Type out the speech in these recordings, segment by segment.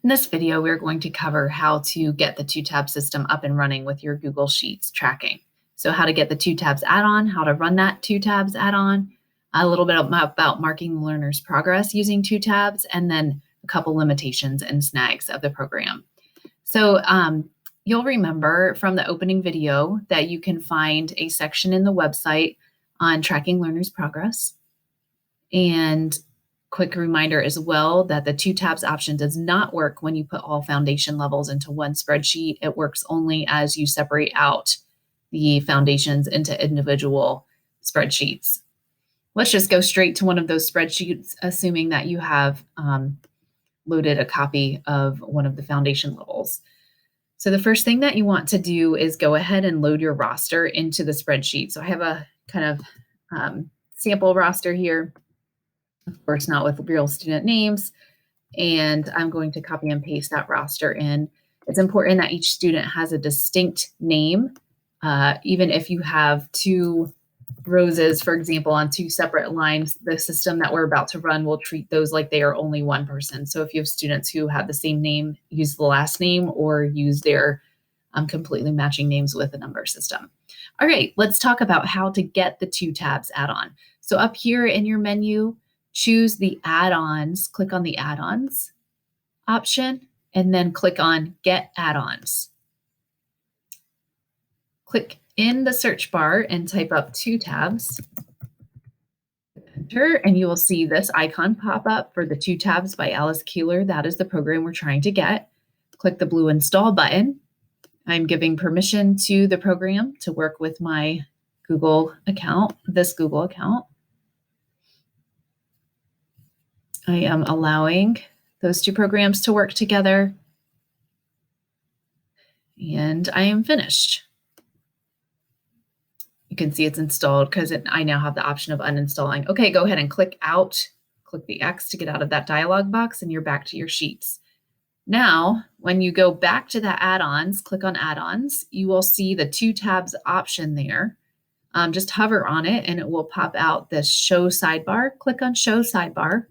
In this video, we're going to cover how to get the toTabs system up and running with your Google Sheets tracking. So how to get the toTabs add-on, how to run that toTabs add-on, a little bit about marking the learner's progress using toTabs, and then a couple limitations and snags of the program. So you'll remember from the opening video that you can find a section in the website on tracking learners' progress. And quick reminder as well that the toTabs option does not work when you put all foundation levels into one spreadsheet. It works only as you separate out the foundations into individual spreadsheets. Let's just go straight to one of those spreadsheets, assuming that you have loaded a copy of one of the foundation levels. So the first thing that you want to do is go ahead and load your roster into the spreadsheet. So I have a kind of sample roster here. Of course, not with real student names. And I'm going to copy and paste that roster in. It's important that each student has a distinct name. Even if you have two roses, for example, on two separate lines, the system that we're about to run will treat those like they are only one person. So if you have students who have the same name, use the last name or use their completely matching names with a number system. All right, let's talk about how to get the toTabs add-on. So up here in your menu, choose the add-ons, click on the add-ons option, and then click on Get Add-ons. Click in the search bar and type up toTabs. Enter, and you will see this icon pop up for the toTabs by Alice Keeler. That is the program we're trying to get. Click the blue Install button. I'm giving permission to the program to work with my Google account, this Google account. I am allowing those two programs to work together, and I am finished. You can see it's installed because I now have the option of uninstalling. Okay, go ahead and click out. Click the X to get out of that dialog box, and you're back to your sheets. Now, when you go back to the add-ons, click on add-ons, you will see the toTabs option there. Just hover on it, and it will pop out this Show Sidebar. Click on Show Sidebar.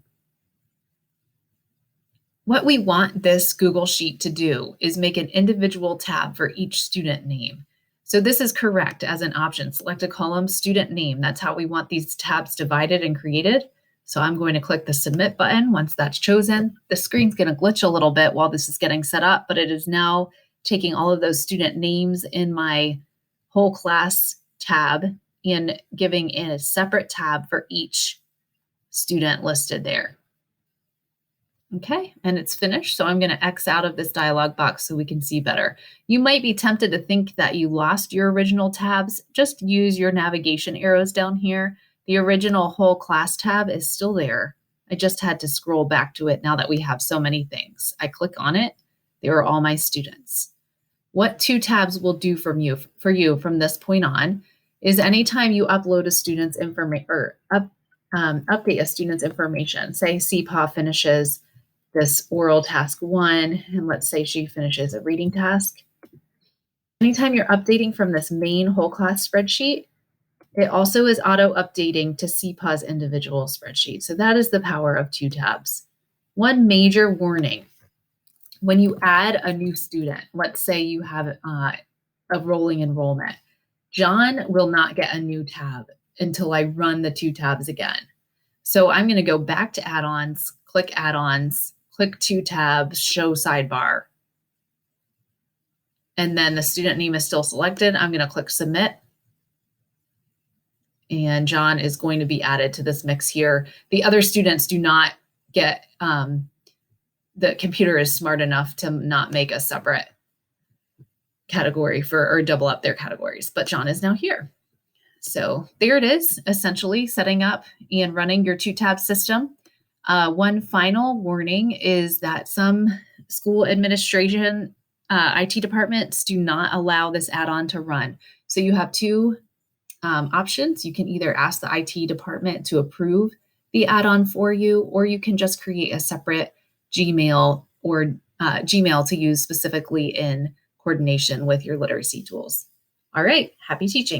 What we want this Google Sheet to do is make an individual tab for each student name. So this is correct as an option. Select a column, student name. That's how we want these tabs divided and created. So I'm going to click the Submit button. Once that's chosen, the screen's going to glitch a little bit while this is getting set up, but it is now taking all of those student names in my whole class tab and giving in a separate tab for each student listed there. Okay, and it's finished. So I'm going to X out of this dialog box so we can see better. You might be tempted to think that you lost your original tabs. Just use your navigation arrows down here. The original whole class tab is still there. I just had to scroll back to it now that we have so many things. I click on it. There are all my students. What toTabs will do for you from this point on is anytime you upload a student's information or update a student's information, say CPA finishes this oral task 1, and let's say she finishes a reading task. Anytime you're updating from this main whole class spreadsheet, it also is auto-updating to CPA's individual spreadsheet. So that is the power of toTabs. One major warning, when you add a new student, let's say you have a rolling enrollment, John will not get a new tab until I run the toTabs again. So I'm going to go back to add-ons, click add-ons, click toTabs, show sidebar. And then the student name is still selected. I'm going to click submit. And John is going to be added to this mix here. The other students do not get, the computer is smart enough to not make a separate category or double up their categories, but John is now here. So there it is, essentially setting up and running your toTabs system. One final warning is that some school administration IT departments do not allow this add-on to run. So you have two options. You can either ask the IT department to approve the add-on for you, or you can just create a separate Gmail or Gmail to use specifically in coordination with your literacy tools. All right, happy teaching.